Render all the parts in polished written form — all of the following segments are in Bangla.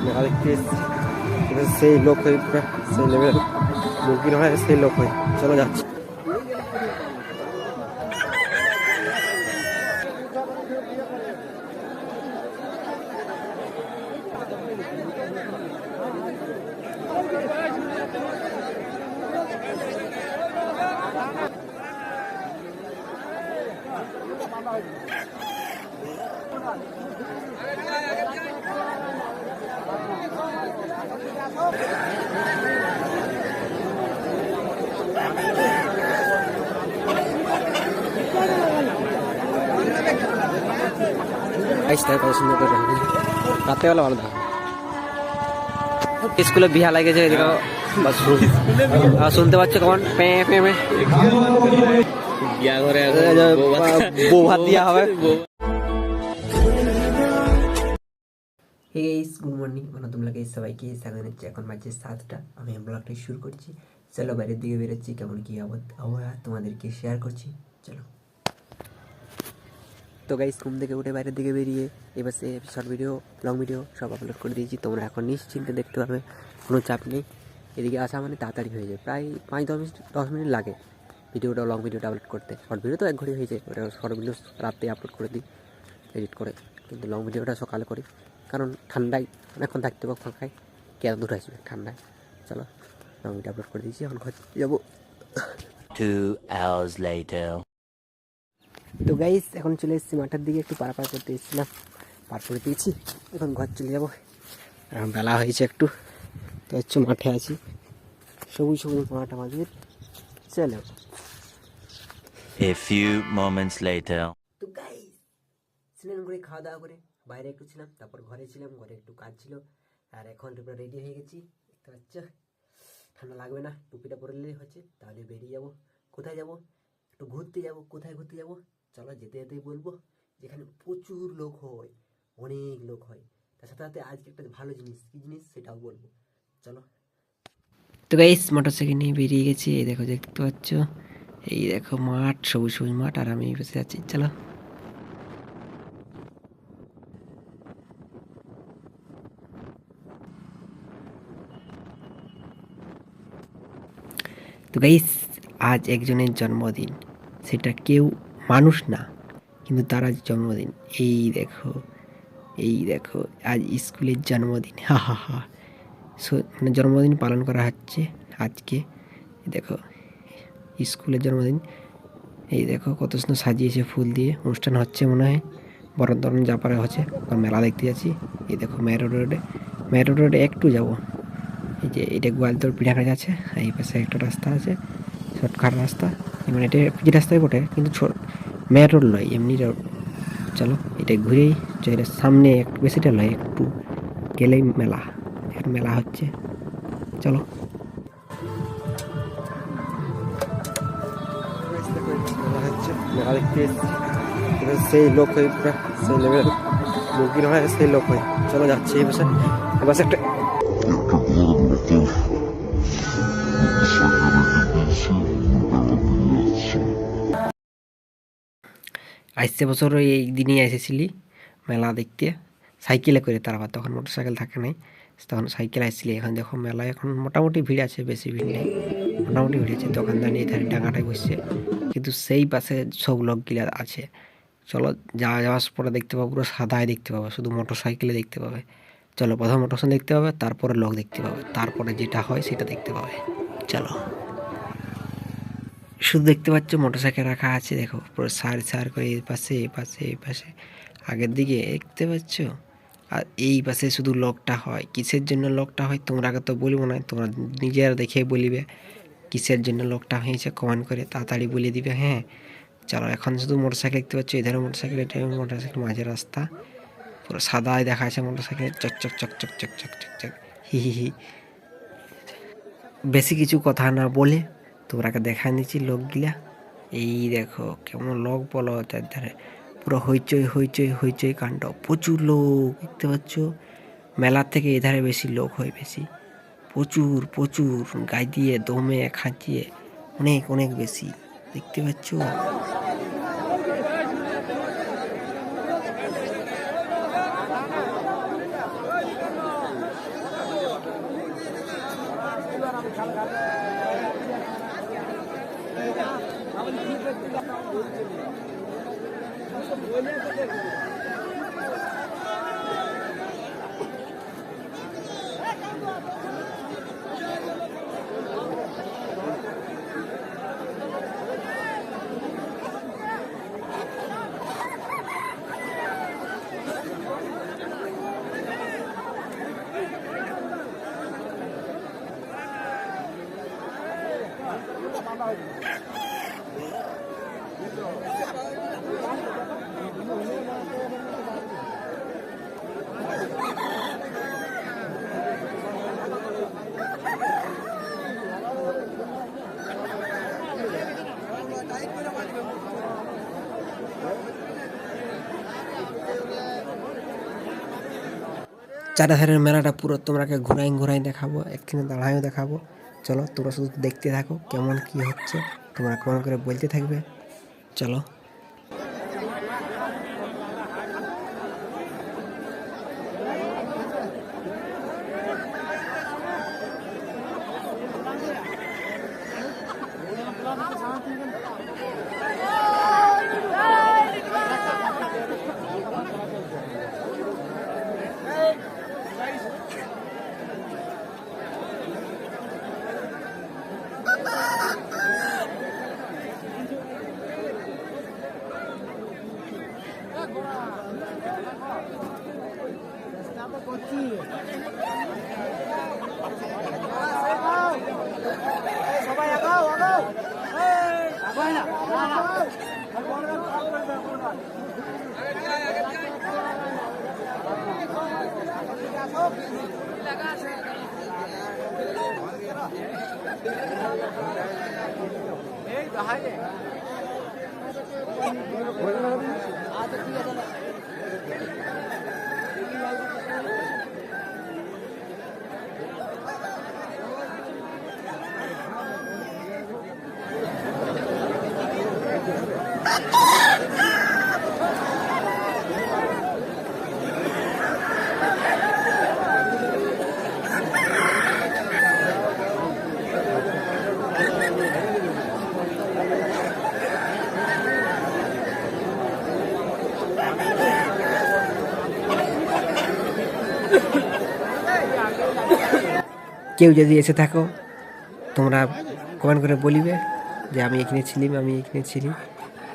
মেলা দেখতে এসেছি, সেই লোক হয়ে পুরো সেই লেভেল মুরগির হয় সেই লোক হয়ে চলো যাচ্ছি। কত সুন্দর করে রাতে বেলা ভালো থাকে। স্কুলে বিহা লাগেছে এদিকে শুনতে পাচ্ছ কেমন বউ ভাত দিয়া হবে। গুড মর্নিং তোমরা সবাইকে জানাচ্ছি, এখন বাজে 7টা। আমি ব্লগটা শুরু করছি। চলো বাইরের দিকে বেরোচ্ছি, কেমন কি আবহাওয়া তোমাদেরকে শেয়ার করছি। চলো তো গাইস, ঘুম থেকে উঠে বাইরের দিকে বেরিয়ে এবার সে শর্ট ভিডিও লং ভিডিও সব আপলোড করে দিয়েছি। তোমরা এখন নিশ্চিন্তে দেখতে পারবে, কোনো চাপ নেই। এদিকে আসা মানে তাড়াতাড়ি হয়ে যায়, প্রায় 5-10 মিনিট লাগে ভিডিওটা লং ভিডিওটা আপলোড করতে। শর্ট ভিডিও তো 1 ঘন্টা হয়ে যায়, ওটা শর্ট ভিডিও রাতে আপলোড করে দিই এডিট করে, কিন্তু লং ভিডিওটা সকালে করি, কারণ ঠান্ডায় অনেকক্ষণ থাকতে পারবো ফাঁকায়, কে এত দূর আসবে ঠান্ডায়। চলো লং ভিডিও আপলোড করে দিয়েছি, এখন ঘর যাবো। 2 hours later. তো গাইস, এখন চলে এসেছি মাঠের দিকে, একটু পারাপার করতে এসেছিলাম, পার করে দিয়েছি, এখন ঘর চলে যাবো। এখন বেলা হয়েছে একটু, তো হচ্ছে মাঠে আছি, সবুজ সবুজ মাঠ আমাদের। চলো A few moments later. তো গাইস, স্নান করে খাওয়া দাওয়া করে বাইরে একটু ছিলাম, তারপর ঘরে ছিলাম, ঘরে একটু কাজ ছিল, আর এখন পুরো রেডি হয়ে গেছি। দেখতে পাচ্ছ, ঠান্ডা লাগবে না, টুপিটা পরে নিলেই হচ্ছে। তাহলে বেরিয়ে যাব। কোথায় যাব? একটু ঘুরতে যাব। কোথায় ঘুরতে যাব? চলো যেতে যেতেই বলবো। যেখানে প্রচুর লোক হয়, অনেক লোক হয়, তার সাথে সাথে আজকে একটা ভালো জিনিস, কী জিনিস সেটাও বলবো। চলো। তো গাইস, মোটরসাইকেল নিয়ে বেরিয়ে গেছি। এই দেখো, দেখতে পাচ্ছ, এই দেখো মাঠ, সবুজ সবুজ মাঠ, আর আমি বসে আছি। চলো। তো গাইস, আজ একজনের জন্মদিন, সেটা কেউ মানুষ না, কিন্তু তার আজ জন্মদিন। এই দেখো, এই দেখো, আজ স্কুলের জন্মদিন। হা হা হা। মানে জন্মদিন পালন করা হচ্ছে আজকে। দেখো স্কুলের জন্মদিন। এই দেখো কত সুন্দর সাজিয়েছে ফুল দিয়ে, অনুষ্ঠান হচ্ছে মনে হয়, বরণ তরণ যা পারে হচ্ছে। মেলা দেখতে যাচ্ছি। এই দেখো মেরো রোডে একটু যাবো। এই যে এটা গোয়ালতোড় পিড়াঘাট আছে, এই পাশে একটা রাস্তা আছে, শর্টকাট রাস্তা, মানে এটা পিজি রাস্তায় বটে, কিন্তু মেন রোড নয়, এমনি রোড। চলো এটা ঘুরেই চলে, সামনে একটু বেশিটা নয়, একটু গেলেই মেলা, এখন মেলা হচ্ছে। চলো। মেলা দেখতে এসেছি, সেই লোক হয়ে পুরো সেই লেভেল মুরগির হয় সেই লোক হয়ে চলো যাচ্ছি। এই পাশে একটা আসছে বছর এই দিনেই এসেছিলি মেলা দেখতে সাইকেলে করে, তারপর তখন মোটরসাইকেল থাকে নাই, তখন সাইকেল আসছিলি। এখন দেখো মেলায় এখন মোটামুটি ভিড় আছে, বেশি ভিড় নেই, মোটামুটি ভিড় আছে। দোকানদার নিয়ে ধারে ডাঙাটায় বসছে, কিন্তু সেই পাশে সব লোকগুলা আছে। চলো যাওয়ার পরে দেখতে পাবো, পুরো সাদায় দেখতে পাবো, শুধু মোটরসাইকেলে দেখতে পাবে। চলো প্রথম মোটরসাইকেল দেখতে পাবে, তারপরে লোক দেখতে পাবে, তারপরে যেটা হয় সেটা দেখতে পাবে। চলো। শুধু দেখতে পাচ্ছ মোটরসাইকেল রাখা আছে, দেখো পুরো সার করে এই পাশে এই পাশে এই পাশে আগের দিকে দেখতে পাচ্ছ। আর এই পাশে শুধু লকটা হয়, কিসের জন্য লকটা হয় তোমরা আগে তো বলবো না, তোমরা নিজেরা দেখে বলিবে কিসের জন্য লকটা হয়েছে, কমেন্ট করে তাড়াতাড়ি বলে দিবে। হ্যাঁ চলো, এখন শুধু মোটরসাইকেল দেখতে পাচ্ছ, এধারে মোটরসাইকেল, এটা মোটরসাইকেল, মাঝে রাস্তা, পুরো সাদায় দেখা আছে মোটরসাইকেল, চকচক চকচক চকচক চকচক হি হি হি। বেশি কিছু কথা না বলে তোমরাকে দেখা নিচ্ছি লোকগুলা। এই দেখো কেমন লোক বলো, তার ধারে পুরো হইচই হইচই হইচই কাণ্ড, প্রচুর লোক দেখতে পাচ্ছ। মেলার থেকে এধারে বেশি লোক হয়, বেশি, প্রচুর প্রচুর, গায়ে দিয়ে দমে খাঁচিয়ে অনেক অনেক বেশি দেখতে পাচ্ছ। চারধারের মেলাটা পুরো তোমরাকে ঘুরাই ঘুরাই দেখাবো, একখানে দাঁড়ায়ও দেখাবো। চলো তোমরা শুধু দেখতে থাকো কেমন কি হচ্ছে, তোমরা কেমন করে বলতে থাকবে। চলো। কেউ যদি এসে থাকো তোমরা কমেন্ট করে বলিবে যে আমি এখানে ছিলাম, আমি এখানে ছিলি।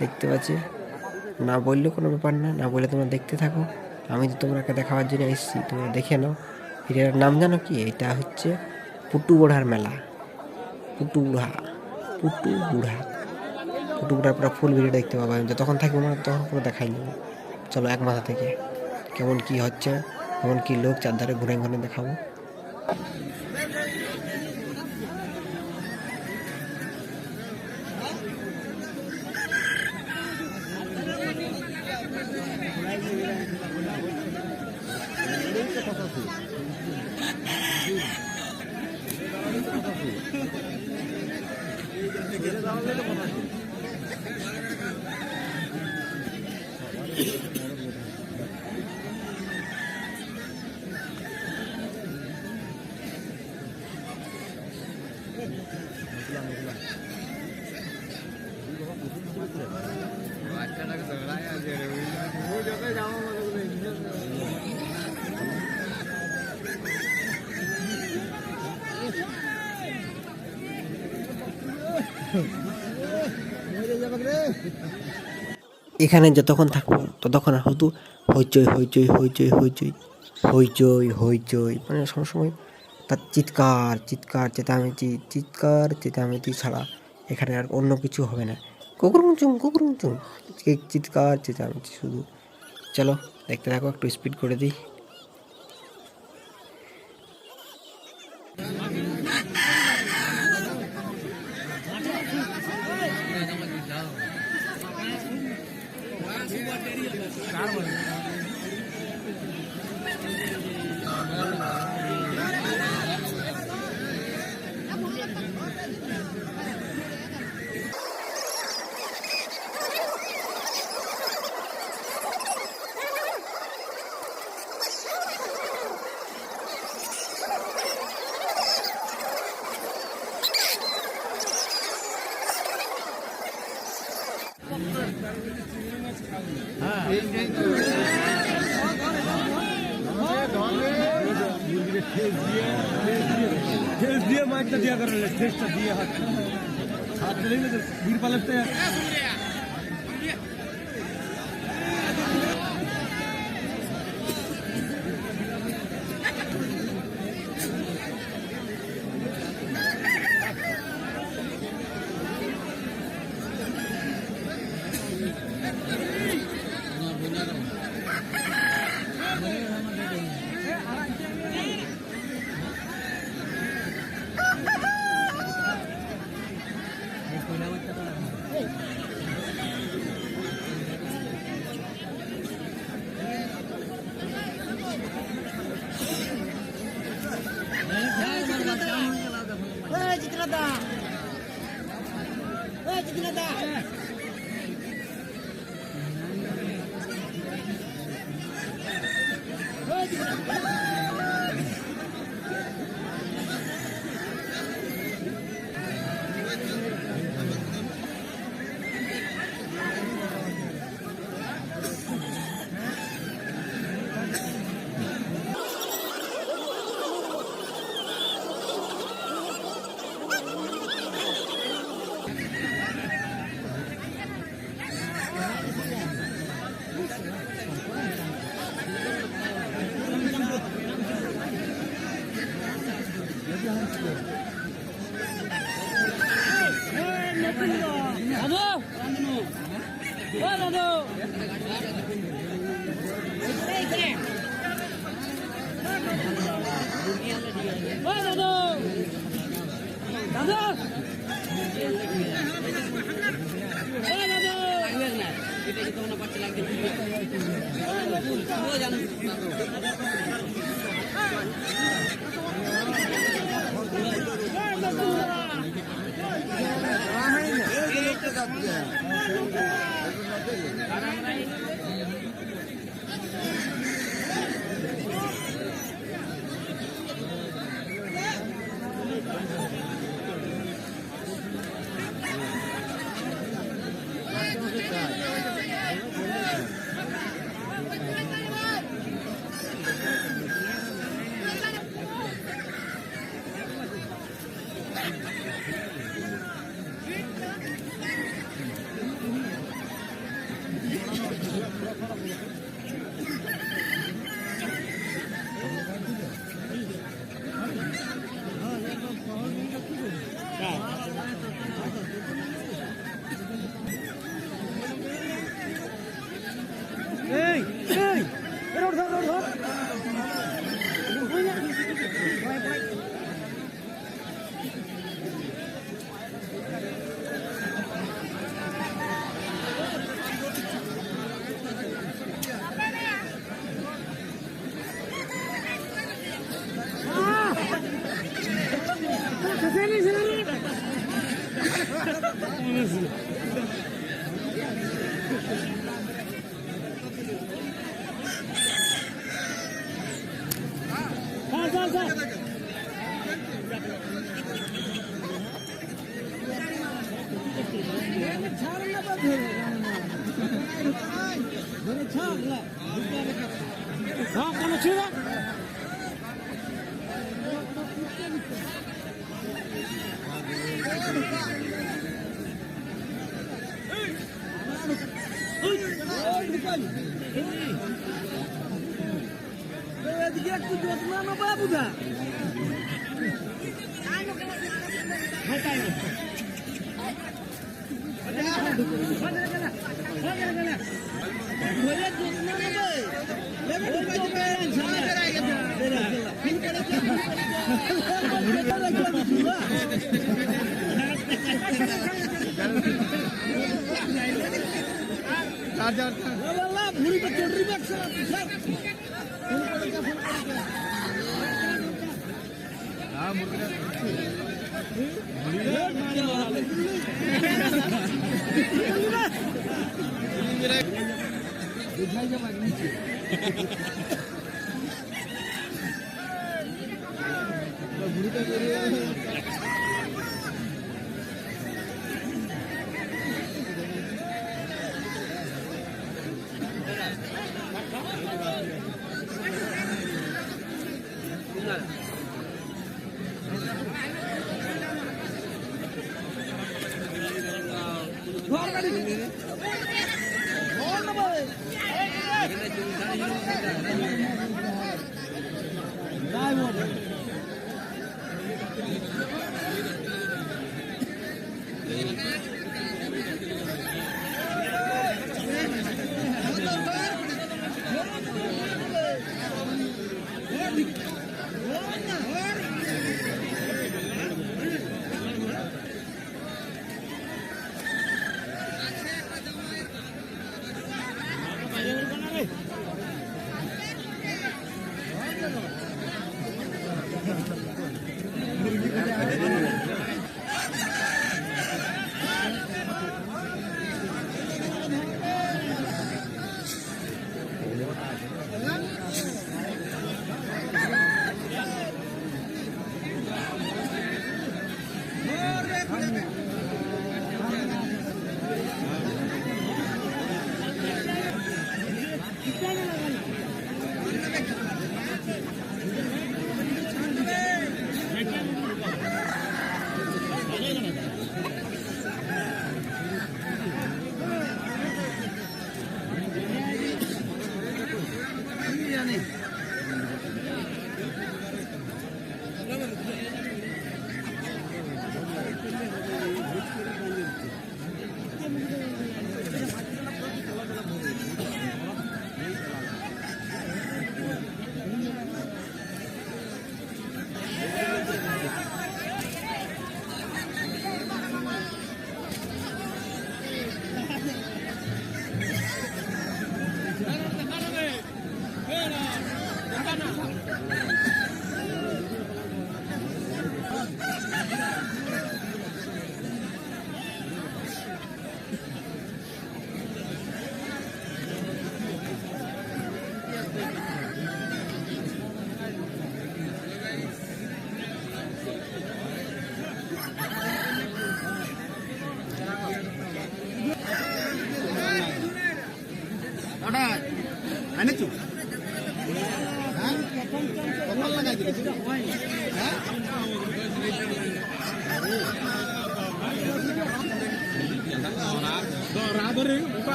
দেখতে পাচ্ছি, না বললেও কোনো ব্যাপার না, না বলে তোমরা দেখতে থাকো। আমি তো তোমরাকে দেখাবার জন্য এসেছি, তোমরা দেখে নাও। এটার নাম জানো কি? এটা হচ্ছে পুটু বুড়ার মেলা। পুটু বুড়া, পুটু বুড়া, পুটু বুড়ার পুরো ফুল ভিডিও দেখতে পাবো। আমি যতক্ষণ থাকবো না তখন পুরো দেখাই নেবো। চলো এক মাথা থেকে কেমন কি হচ্ছে, কেমন কি লোক চারধারে ঘুরে ঘুরে দেখাবো। এখানে যতক্ষণ থাকবো ততক্ষণ শুধু হইচই হইচই হইচই হইচই হইচই হইচই, মানে সবসময় তার চিৎকার চিৎকার চেঁচামেচি, চিৎকার চেঁচামেচি ছাড়া এখানে আর অন্য কিছু হবে না। কুকুরুমচুম কুকুরুমচুম, চিৎকার চেঁচামেচি শুধু। চলো দেখতে থাকো, একটু স্পিড করে দিই। ঠেস দিয়ে মাইকটা দিয়া করে ঠেসটা দিয়ে হাত হাত দিলেই না বীর পালাতে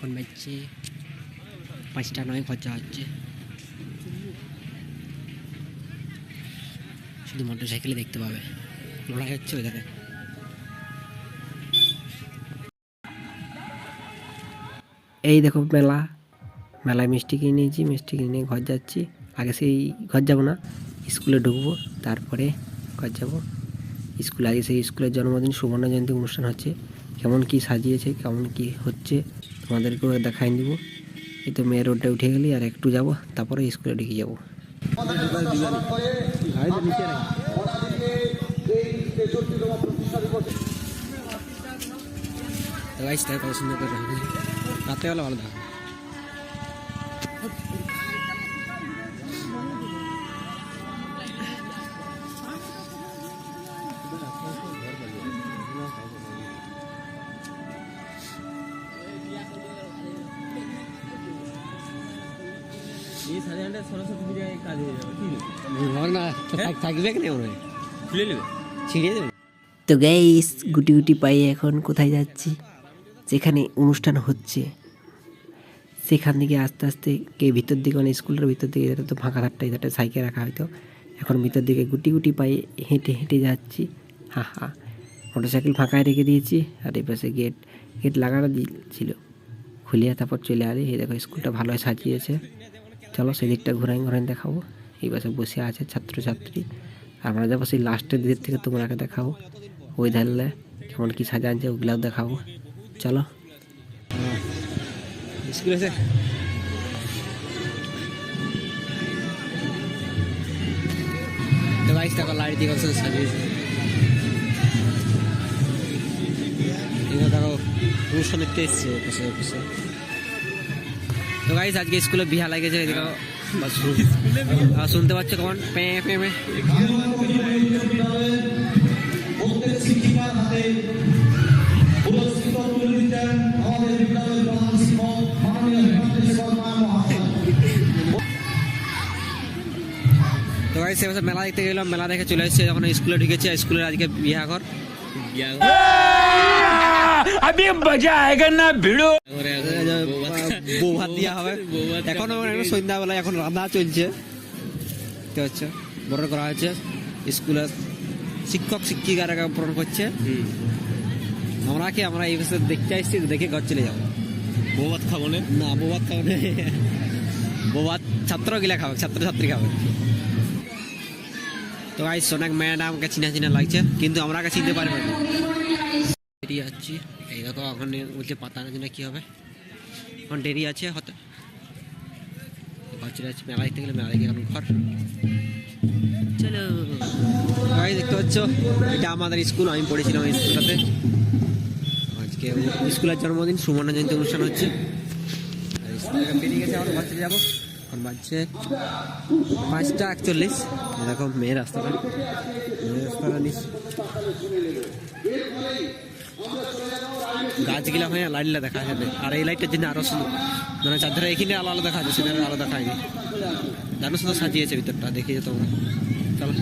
এখন বাজছে 5টা 9 খরচা হচ্ছে। শুধু মোটর সাইকেলে দেখতে পাবে লড়াই হচ্ছে ওই ধারে। এই দেখো মেলায় মিষ্টি কিনে নিয়েছি, মিষ্টি কিনে নিয়ে ঘর যাচ্ছি। আগে সেই ঘর যাব না, স্কুলে ঢুকবো, তারপরে ঘর যাব। স্কুলে আগে সেই স্কুলের জন্মদিন সুবর্ণ জয়ন্তী অনুষ্ঠান হচ্ছে, কেমন কি সাজিয়েছে, কেমন কি হচ্ছে তোমাদেরকেও দেখাই দিব। এই তো মেয়ের রোডটা উঠে গেলি, আর একটু যাব, তারপরে স্কুলে ঢুকে যাব। কত সুন্দর করে রাতে বেলা ভালো থাকে। এই 8:30 সরস্বতী পূজায় কাজ হয়ে যাবে কি না থাকবে কি না খুলে নেবে ছিঁড়ে দেবে। তো গাইস গুটি গুটি পায়ে এখন কোথায় যাচ্ছি, যেখানে অনুষ্ঠান হচ্ছে সেখান থেকে আস্তে আস্তে কে ভিতর দিকে, মানে স্কুলের ভিতর দিকে, এটা তো ফাঁকা থাকটা, এটা সাইকেল রাখা হয়তো, এখন ভিতর দিকে গুটি গুটি পায়ে হেঁটে হেঁটে যাচ্ছি। হা হা, মোটরসাইকেল ফাঁকায় রেখে দিয়েছি, আর এই পাশে গেট গেট লাগানো ছিল, খুলিয়ে তারপর চলে আলি। এই দেখো স্কুলটা ভালোই সাজিয়েছে, চলো সেদিকটা ঘুরাই ঘুরাই দেখাবো। এই পাশে বসে আছে ছাত্রছাত্রী, আমরা যাবো সেই লাস্টের দিক থেকে তোমাকে দেখাবো, ওই ধারলে কেমন কী সাজা আনছে ওগুলাও দেখাবো, চলো। স্কুল আছে তো গাইস, দেখো লাইট দিয়ে কত সাজিয়েছে। এগুলো দেখো অনুষ্ঠান দেখতে এসছে অফিসে অফিসে। তো গাইস আজকে স্কুলে বিহা লাগেছে, এদিকে শুনতে পাচ্ছ কেমন পে পে পে। তো গাইস এবার মেলা দেখতে গেলাম, মেলা দেখে চলে এসেছে, যখন স্কুলে ঢুকেছে, স্কুলের আজকে বিয়া ঘর। अभी मजा आएगा ना भिड़ो। বউ ভাত দেওয়া হবে এখন, সন্ধ্যাবেলা এখন রান্না চলছে, দেখতে হচ্ছে বড় করা হয়েছে। স্কুলের শিক্ষক শিক্ষিকারা পূরণ করছে। আমরা এই বছর দেখতে আসছি, দেখে ঘর চলে যাবো। বউ ভাত খাবো না না বউ ভাত খাবো না, বউ ভাত ছাত্র গিলা খাবে, ছাত্রছাত্রী খাবে। তো গাইস অনেক ম্যাডাম আমাকে চিনা চিনা লাগছে, কিন্তু আমরা চিনতে পারবো না। দেরি যাচ্ছি, এই দেখো এখন বলছে পাতা না জানি কি হবে, এখন দেরি আছে হতে ঘর চলে যাচ্ছে। মেলা দেখতে গেলে মেলা দেখে এখন ঘর চলো। গাইস দেখতে পাচ্ছ এটা আমাদের স্কুল, আমি পড়েছিলাম এই স্কুলটাতে। আজকে স্কুলের জন্মদিন, সুবর্ণ জয়ন্তী অনুষ্ঠান হচ্ছে। বেরিয়ে গেছে, এখন ঘর চলে যাবো। এখন বাজছে 5:41। দেখো মেয়ের রাস্তাটা নিস গাছগুলা হয়ে লাইটলা দেখা যাবে, আর এই লাইটের জন্য আরো সুন্দর, মানে চারধারে এখানে আলো আলো দেখা যাচ্ছে, সেখানে আলো দেখা হয়নি। জানো শুধু সাজিয়েছে ভিতরটা, দেখিয়ে তোমরা, চলো।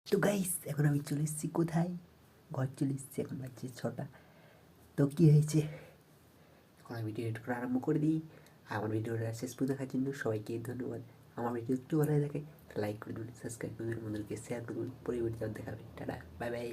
তো গাইস এখন আমি চলে এসেছি কোথায়, ঘর চলে এসেছি, এখন বাজছে 6টা। তো কী হয়েছে, এখন আমি ভিডিও এডিট করা আরম্ভ করে দিই। আমার ভিডিওটা শেষ পর্যন্ত দেখার জন্য সবাইকে ধন্যবাদ। আমার ভিডিও একটু ভালো লাগে থাকে লাইক করে দেবেন, সাবস্ক্রাইব করে দেবেন, বন্ধুদেরকে শেয়ার করে দেবেন, পরবর্তী দেখাবে। Tata, bye bye.